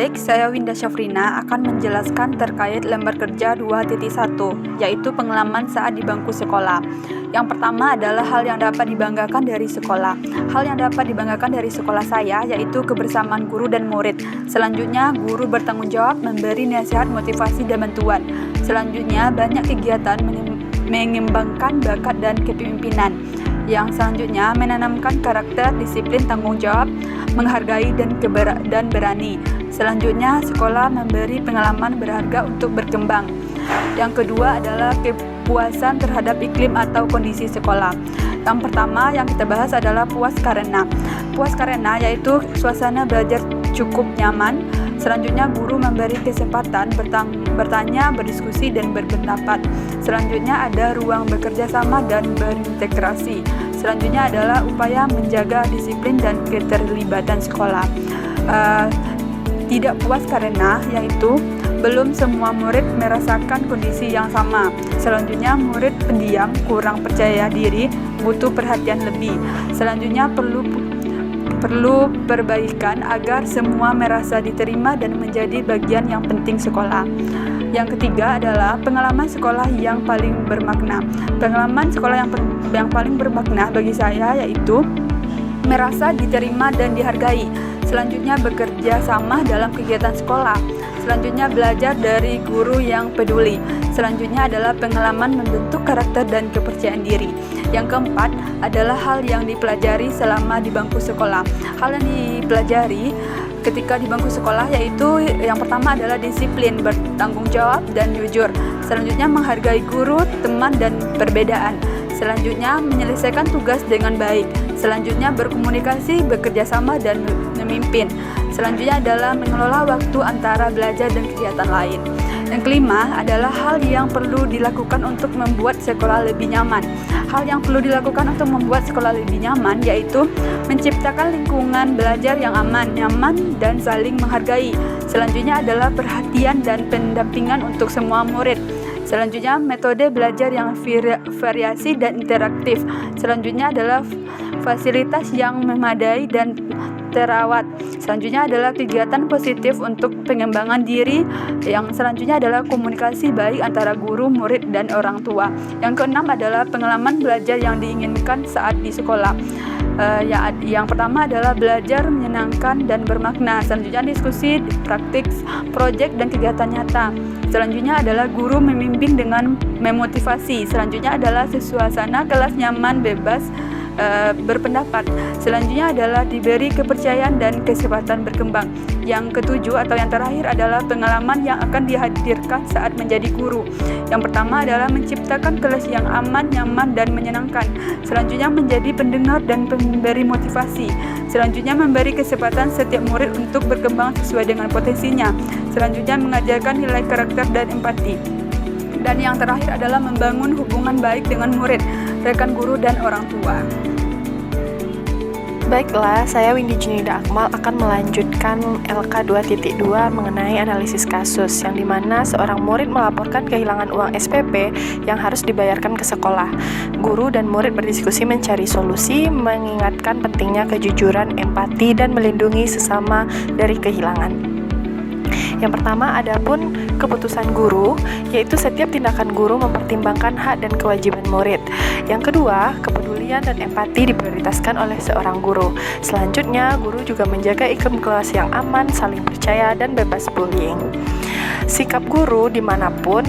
Baik, saya Winda Syafrina akan menjelaskan terkait lembar kerja 2.1, yaitu pengalaman saat di bangku sekolah. Yang pertama adalah hal yang dapat dibanggakan dari sekolah. Hal yang dapat dibanggakan dari sekolah saya yaitu kebersamaan guru dan murid. Selanjutnya, guru bertanggung jawab memberi nasihat, motivasi, dan bantuan. Selanjutnya, banyak kegiatan mengembangkan bakat dan kepemimpinan. Yang selanjutnya, menanamkan karakter, disiplin, tanggung jawab, menghargai, dan berani. Selanjutnya, sekolah memberi pengalaman berharga untuk berkembang. Yang kedua adalah kepuasan terhadap iklim atau kondisi sekolah. Yang pertama yang kita bahas adalah puas karena. Puas karena yaitu suasana belajar cukup nyaman. Selanjutnya, guru memberi kesempatan bertanya, berdiskusi, dan berpendapat. Selanjutnya, ada ruang bekerja sama dan berintegrasi. Selanjutnya adalah upaya menjaga disiplin dan keterlibatan sekolah. Tidak puas karena yaitu belum semua murid merasakan kondisi yang sama. Selanjutnya, murid pendiam, kurang percaya diri, butuh perhatian lebih. Selanjutnya, perlu perbaikan agar semua merasa diterima dan menjadi bagian yang penting sekolah. Yang ketiga adalah pengalaman sekolah yang paling bermakna. Pengalaman sekolah yang paling bermakna bagi saya yaitu merasa diterima dan dihargai. Selanjutnya, bekerja sama dalam kegiatan sekolah. Selanjutnya, belajar dari guru yang peduli. Selanjutnya adalah pengalaman membentuk karakter dan kepercayaan diri. Yang keempat adalah hal yang dipelajari selama di bangku sekolah. Hal yang dipelajari ketika di bangku sekolah yaitu yang pertama adalah disiplin, bertanggung jawab, dan jujur. Selanjutnya, menghargai guru, teman, dan perbedaan. Selanjutnya, menyelesaikan tugas dengan baik. Selanjutnya, berkomunikasi, bekerja sama, dan memimpin. Selanjutnya adalah mengelola waktu antara belajar dan kegiatan lain. Yang kelima adalah hal yang perlu dilakukan untuk membuat sekolah lebih nyaman. Hal yang perlu dilakukan untuk membuat sekolah lebih nyaman yaitu menciptakan lingkungan belajar yang aman, nyaman, dan saling menghargai. Selanjutnya adalah perhatian dan pendampingan untuk semua murid. Selanjutnya, metode belajar yang variasi dan interaktif. Selanjutnya adalah fasilitas yang memadai dan terawat. Selanjutnya adalah kegiatan positif untuk pengembangan diri. Yang selanjutnya adalah komunikasi baik antara guru, murid, dan orang tua. Yang keenam adalah pengalaman belajar yang diinginkan saat di sekolah. Yang pertama adalah belajar menyenangkan dan bermakna. Selanjutnya diskusi, praktik, proyek, dan kegiatan nyata. Selanjutnya adalah guru membimbing dengan memotivasi. Selanjutnya adalah suasana kelas nyaman, bebas berpendapat. Selanjutnya adalah diberi kepercayaan dan kesempatan berkembang. Yang ketujuh atau yang terakhir adalah pengalaman yang akan dihadirkan saat menjadi guru. Yang pertama adalah menciptakan kelas yang aman, nyaman, dan menyenangkan. Selanjutnya, menjadi pendengar dan pemberi motivasi. Selanjutnya, memberi kesempatan setiap murid untuk berkembang sesuai dengan potensinya. Selanjutnya, mengajarkan nilai karakter dan empati. Dan yang terakhir adalah membangun hubungan baik dengan murid, rekan guru, dan orang tua. Baiklah, saya Windy Junida Akmal akan melanjutkan LK 2.2 mengenai analisis kasus, yang dimana seorang murid melaporkan kehilangan uang SPP yang harus dibayarkan ke sekolah. Guru dan murid berdiskusi mencari solusi, mengingatkan pentingnya kejujuran, empati, dan melindungi sesama dari kehilangan. Yang pertama, adapun keputusan guru, yaitu setiap tindakan guru mempertimbangkan hak dan kewajiban murid. Yang kedua, kepedulian dan empati diprioritaskan oleh seorang guru. Selanjutnya, guru juga menjaga iklim kelas yang aman, saling percaya, dan bebas bullying. Sikap guru dimanapun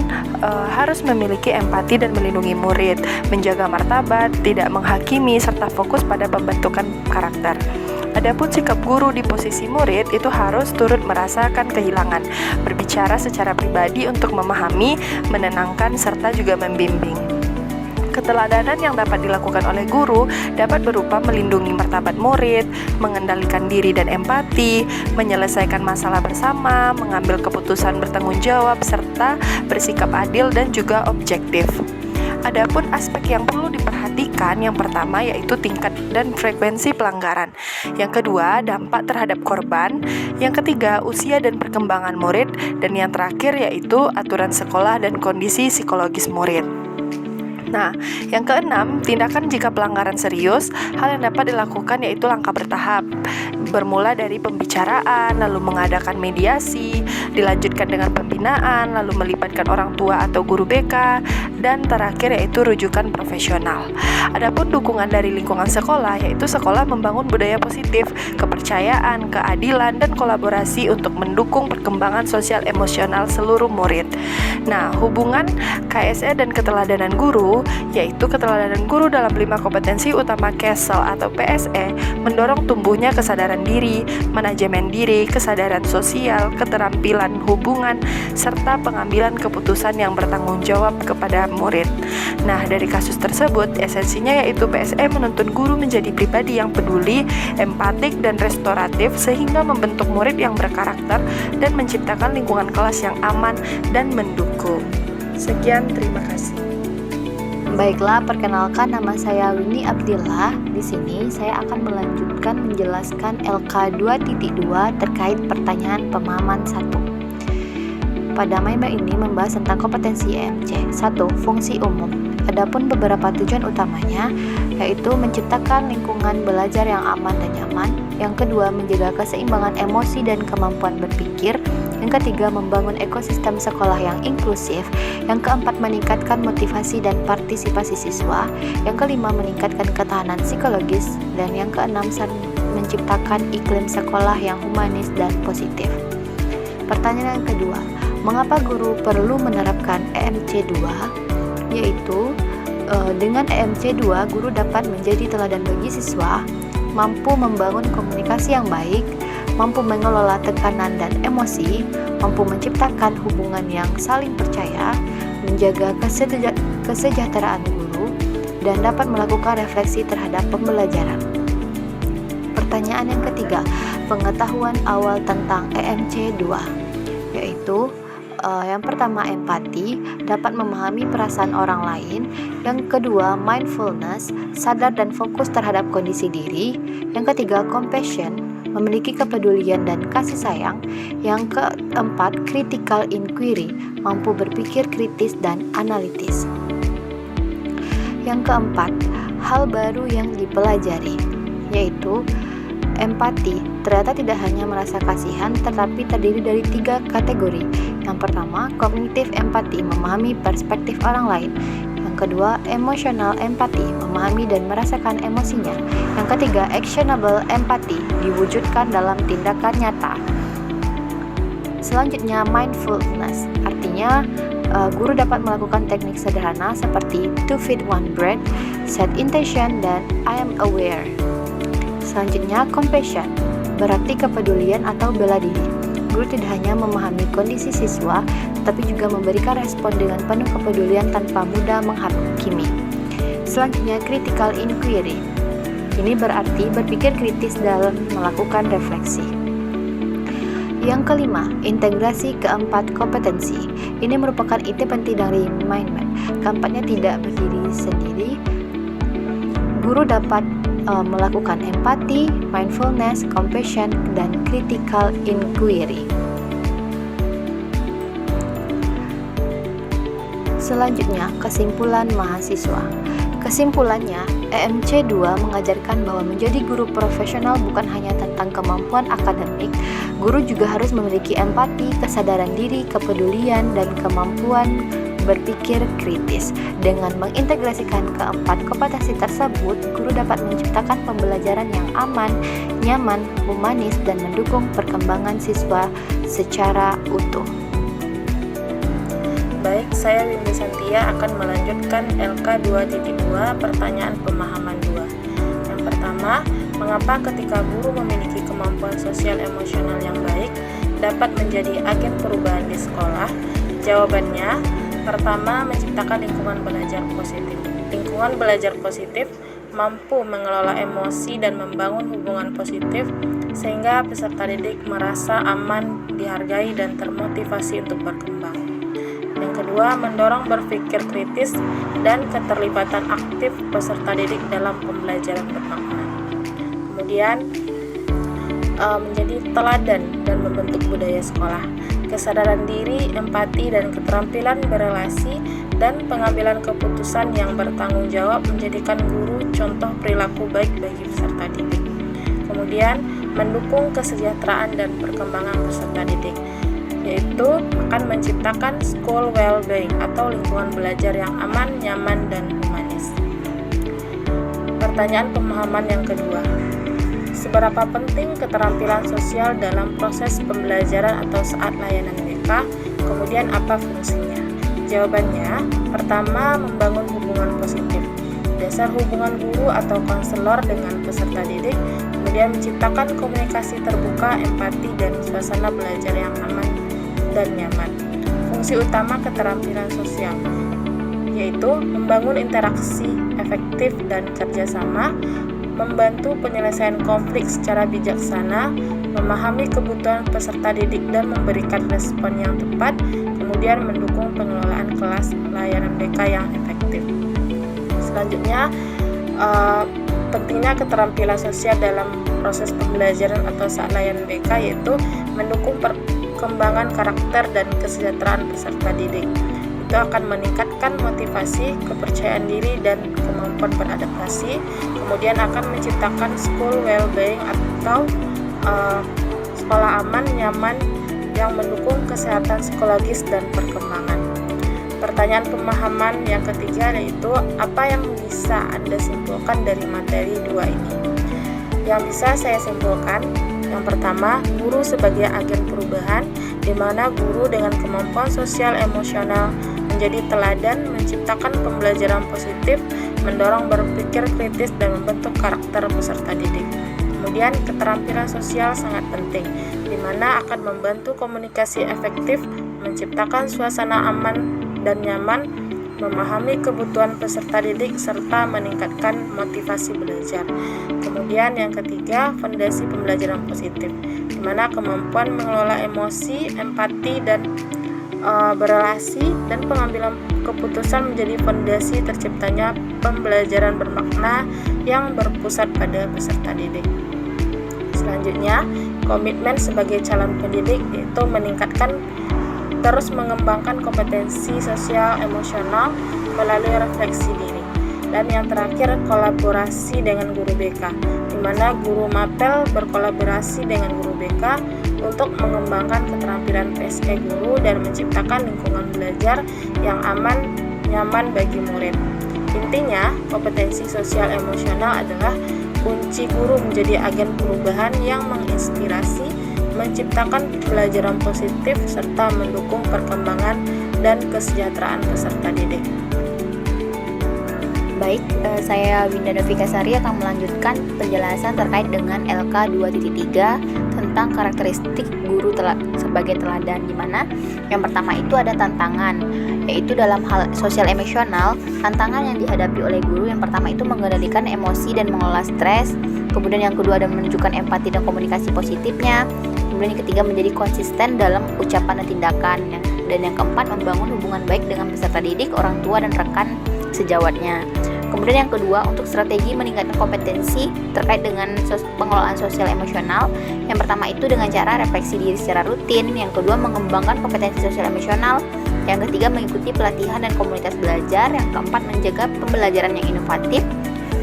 harus memiliki empati dan melindungi murid, menjaga martabat, tidak menghakimi, serta fokus pada pembentukan karakter. Adapun sikap guru di posisi murid itu harus turut merasakan kehilangan, berbicara secara pribadi untuk memahami, menenangkan, serta juga membimbing. Keteladanan yang dapat dilakukan oleh guru dapat berupa melindungi martabat murid, mengendalikan diri dan empati, menyelesaikan masalah bersama, mengambil keputusan bertanggung jawab, serta bersikap adil dan juga objektif. Adapun aspek yang perlu diperhatikan, yang pertama yaitu tingkat dan frekuensi pelanggaran. Yang kedua, dampak terhadap korban. Yang ketiga, usia dan perkembangan murid. Dan yang terakhir yaitu aturan sekolah dan kondisi psikologis murid. Nah, yang keenam, tindakan jika pelanggaran serius. Hal yang dapat dilakukan yaitu langkah bertahap, bermula dari pembicaraan, lalu mengadakan mediasi, dilanjutkan dengan pembinaan, lalu melibatkan orang tua atau guru BK, dan terakhir yaitu rujukan profesional. Adapun dukungan dari lingkungan sekolah, yaitu sekolah membangun budaya positif, kepercayaan, keadilan, dan kolaborasi untuk mendukung perkembangan sosial emosional seluruh murid. Nah, hubungan KSE dan keteladanan guru, yaitu keteladanan guru dalam 5 kompetensi utama KESEL atau PSE, mendorong tumbuhnya kesadaran diri, manajemen diri, kesadaran sosial, keterampilan hubungan, serta pengambilan keputusan yang bertanggung jawab kepada murid. Nah, dari kasus tersebut, esensinya yaitu PSE menuntun guru menjadi pribadi yang peduli, empatik, dan restoratif sehingga membentuk murid yang berkarakter dan menciptakan lingkungan kelas yang aman dan mendukung. Sekian, terima kasih. Baiklah, perkenalkan, nama saya Winnie Abdillah. Di sini saya akan melanjutkan menjelaskan LK 2.2 terkait pertanyaan pemahaman 1. Pada mimer ini membahas tentang kompetensi EMC. 1. Fungsi umum. Adapun beberapa tujuan utamanya yaitu menciptakan lingkungan belajar yang aman dan nyaman. Yang kedua, menjaga keseimbangan emosi dan kemampuan berpikir. Yang ketiga, membangun ekosistem sekolah yang inklusif. Yang keempat, meningkatkan motivasi dan partisipasi siswa. Yang kelima, meningkatkan ketahanan psikologis. Dan yang keenam, menciptakan iklim sekolah yang humanis dan positif. Pertanyaan yang kedua, mengapa guru perlu menerapkan EMC 2? Yaitu, dengan EMC 2, guru dapat menjadi teladan bagi siswa, mampu membangun komunikasi yang baik, mampu mengelola tekanan dan emosi, mampu menciptakan hubungan yang saling percaya, menjaga kesejahteraan guru, dan dapat melakukan refleksi terhadap pembelajaran. Pertanyaan yang ketiga, pengetahuan awal tentang EMC 2, yaitu yang pertama, empati, dapat memahami perasaan orang lain. Yang kedua, mindfulness, sadar dan fokus terhadap kondisi diri. Yang ketiga, compassion, memiliki kepedulian dan kasih sayang. Yang keempat, critical inquiry, mampu berpikir kritis dan analitis. Yang keempat, hal baru yang dipelajari, yaitu empati, ternyata tidak hanya merasa kasihan, tetapi terdiri dari 3 kategori. Yang pertama, kognitif empati, memahami perspektif orang lain. Yang kedua, emotional empati, memahami dan merasakan emosinya. Yang ketiga, actionable empati, diwujudkan dalam tindakan nyata. Selanjutnya, mindfulness, artinya guru dapat melakukan teknik sederhana seperti 2 feet 1 breath, set intention, dan I am aware. Selanjutnya, compassion, berarti kepedulian atau bela diri. Guru tidak hanya memahami kondisi siswa, tetapi juga memberikan respon dengan penuh kepedulian tanpa mudah menghakimi. Selanjutnya, critical inquiry. Ini berarti berpikir kritis dalam melakukan refleksi. Yang kelima, integrasi keempat kompetensi. Ini merupakan inti penting dari mind map. Keempatnya tidak berdiri sendiri. Guru dapat melakukan empati, mindfulness, compassion, dan critical inquiry. Selanjutnya, kesimpulan mahasiswa. Kesimpulannya, EMC 2 mengajarkan bahwa menjadi guru profesional bukan hanya tentang kemampuan akademik, guru juga harus memiliki empati, kesadaran diri, kepedulian, dan kemampuan berpikir kritis. Dengan mengintegrasikan keempat kompetensi tersebut, guru dapat menciptakan pembelajaran yang aman, nyaman, humanis, dan mendukung perkembangan siswa secara utuh. Baik, saya Windy Santia akan melanjutkan LK 2.2 pertanyaan pemahaman 2. Yang pertama, mengapa ketika guru memiliki kemampuan sosial emosional yang baik dapat menjadi agen perubahan di sekolah? Jawabannya, pertama, menciptakan lingkungan belajar positif. Lingkungan belajar positif mampu mengelola emosi dan membangun hubungan positif sehingga peserta didik merasa aman, dihargai, dan termotivasi untuk berkembang. Yang kedua, mendorong berpikir kritis dan keterlibatan aktif peserta didik dalam pembelajaran bermakna. Kemudian, menjadi teladan dan membentuk budaya sekolah. Kesadaran diri, empati, dan keterampilan berelasi dan pengambilan keputusan yang bertanggung jawab menjadikan guru contoh perilaku baik bagi peserta didik. Kemudian, mendukung kesejahteraan dan perkembangan peserta didik, yaitu akan menciptakan school well-being atau lingkungan belajar yang aman, nyaman, dan humanis. Pertanyaan pemahaman yang kedua, seberapa penting keterampilan sosial dalam proses pembelajaran atau saat layanan BK? Kemudian apa fungsinya? Jawabannya, pertama, membangun hubungan positif. Dasar hubungan guru atau konselor dengan peserta didik, kemudian menciptakan komunikasi terbuka, empati, dan suasana belajar yang aman dan nyaman. Fungsi utama keterampilan sosial yaitu membangun interaksi efektif dan kerjasama, membantu penyelesaian konflik secara bijaksana, memahami kebutuhan peserta didik dan memberikan respon yang tepat, kemudian mendukung pengelolaan kelas layanan BK yang efektif. Selanjutnya, pentingnya keterampilan sosial dalam proses pembelajaran atau saat layanan BK yaitu mendukung perkembangan karakter dan kesejahteraan peserta didik. Itu akan meningkatkan motivasi, kepercayaan diri, dan kemampuan beradaptasi. Kemudian akan menciptakan school well-being atau sekolah aman, nyaman yang mendukung kesehatan psikologis dan perkembangan. Pertanyaan pemahaman yang ketiga yaitu apa yang bisa Anda simpulkan dari materi 2 ini? Yang bisa saya simpulkan, yang pertama, guru sebagai agen perubahan, di mana guru dengan kemampuan sosial emosional menjadi teladan, menciptakan pembelajaran positif, mendorong berpikir kritis, dan membentuk karakter peserta didik. Kemudian, keterampilan sosial sangat penting, di mana akan membantu komunikasi efektif, menciptakan suasana aman dan nyaman, memahami kebutuhan peserta didik, serta meningkatkan motivasi belajar. Kemudian yang ketiga, fondasi pembelajaran positif, di mana kemampuan mengelola emosi, empati, dan berelasi, dan pengambilan keputusan menjadi fondasi terciptanya pembelajaran bermakna yang berpusat pada peserta didik. Selanjutnya, komitmen sebagai calon pendidik yaitu meningkatkan terus mengembangkan kompetensi sosial emosional melalui refleksi diri. Dan yang terakhir, kolaborasi dengan guru BK, di mana guru mapel berkolaborasi dengan guru BK untuk mengembangkan keterampilan PSE guru dan menciptakan lingkungan belajar yang aman, nyaman bagi murid. Intinya, kompetensi sosial emosional adalah kunci guru menjadi agen perubahan yang menginspirasi, menciptakan pembelajaran positif, serta mendukung perkembangan dan kesejahteraan peserta didik. Baik, saya Winda Novikasari akan melanjutkan penjelasan terkait dengan LK 2.3 tentang karakteristik guru sebagai teladan, di mana yang pertama itu ada tantangan, yaitu dalam hal sosial emosional. Tantangan yang dihadapi oleh guru yang pertama itu mengendalikan emosi dan mengelola stres. Kemudian yang kedua ada menunjukkan empati dan komunikasi positifnya. Kemudian yang ketiga menjadi konsisten dalam ucapan dan tindakan. Dan yang keempat membangun hubungan baik dengan peserta didik, orang tua, dan rekan sejawatnya. Kemudian yang kedua, untuk strategi meningkatkan kompetensi terkait dengan pengelolaan sosial emosional. Yang pertama itu dengan cara refleksi diri secara rutin. Yang kedua, mengembangkan kompetensi sosial emosional. Yang ketiga, mengikuti pelatihan dan komunitas belajar. Yang keempat, menjaga pembelajaran yang inovatif.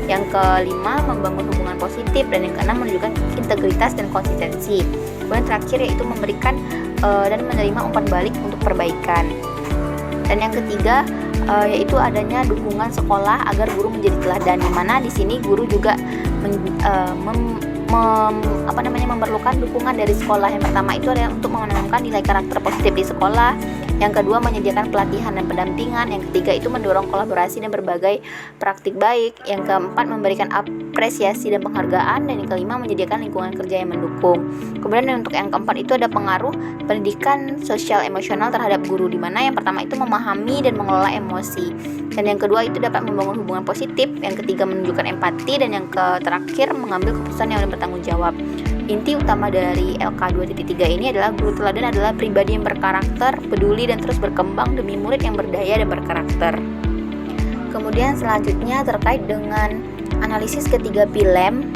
Yang kelima, membangun hubungan positif. Dan yang keenam, menunjukkan integritas dan konsistensi. Kemudian terakhir yaitu memberikan dan menerima umpan balik untuk perbaikan. Dan yang ketiga yaitu adanya dukungan sekolah agar guru menjadi teladan, di mana di sini guru juga memerlukan dukungan dari sekolah. Yang pertama itu adalah untuk menanamkan nilai karakter positif di sekolah. Yang kedua, menyediakan pelatihan dan pendampingan. Yang ketiga itu mendorong kolaborasi dan berbagai praktik baik. Yang keempat, memberikan apresiasi dan penghargaan. Dan yang kelima, menyediakan lingkungan kerja yang mendukung. Kemudian untuk yang keempat itu ada pengaruh pendidikan sosial emosional terhadap guru, di mana yang pertama itu memahami dan mengelola emosi. Dan yang kedua itu dapat membangun hubungan positif. Yang ketiga menunjukkan empati. Dan yang terakhir mengambil keputusan yang bertanggung jawab. Inti utama dari LK 2.3 ini adalah guru teladan adalah pribadi yang berkarakter, peduli, dan terus berkembang demi murid yang berdaya dan berkarakter. Kemudian selanjutnya terkait dengan analisis ketiga Pilem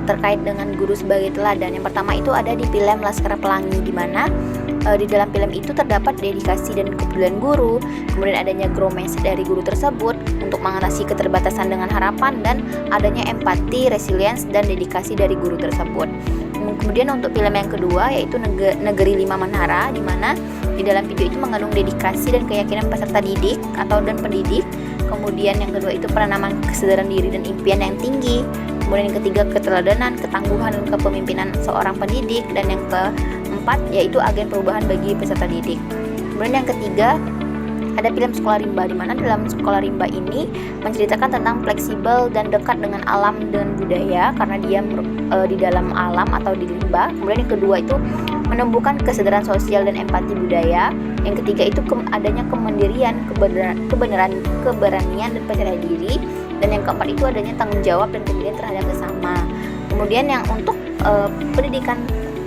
terkait dengan guru sebagai teladan. Yang pertama itu ada di Pilem Laskar Pelangi, di mana Di dalam film itu terdapat dedikasi dan kepedulian guru, kemudian adanya grow mindset dari guru tersebut untuk mengatasi keterbatasan dengan harapan, dan adanya empati, resilience, dan dedikasi dari guru tersebut. Kemudian untuk film yang kedua yaitu Negeri Lima Menara, di mana di dalam video itu mengandung dedikasi dan keyakinan peserta didik dan pendidik. Kemudian yang kedua itu penanaman kesadaran diri dan impian yang tinggi. Kemudian yang ketiga keteladanan, ketangguhan, dan kepemimpinan seorang pendidik. Dan yang keempat yaitu agen perubahan bagi peserta didik. Kemudian yang ketiga ada film Sekolah Rimba, di mana dalam Sekolah Rimba ini menceritakan tentang fleksibel dan dekat dengan alam dan budaya karena dia di dalam alam atau di rimba. Kemudian yang kedua itu menumbuhkan kesadaran sosial dan empati budaya. Yang ketiga itu adanya kemandirian, keberanian, dan percaya diri. Dan yang keempat itu adanya tanggung jawab dan kemudian terhadap sesama. Kemudian yang untuk pendidikan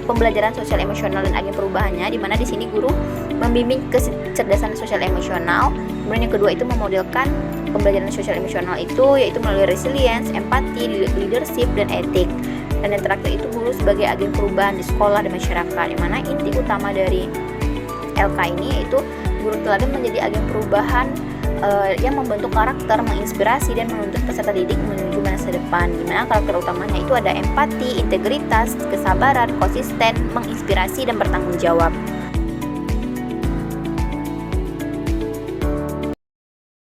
pembelajaran sosial emosional dan agen perubahannya, di mana di sini guru membimbing kecerdasan sosial emosional. Kemudian yang kedua itu memodelkan pembelajaran sosial emosional itu yaitu melalui resilience, empati, leadership, dan etik. Dan yang terakhir itu guru sebagai agen perubahan di sekolah dan masyarakat, di mana inti utama dari LK ini yaitu guru teladan menjadi agen perubahan yang membentuk karakter, menginspirasi, dan menuntut peserta didik menuju masa depan. Di mana karakter utamanya itu ada empati, integritas, kesabaran, konsisten, menginspirasi, dan bertanggung jawab.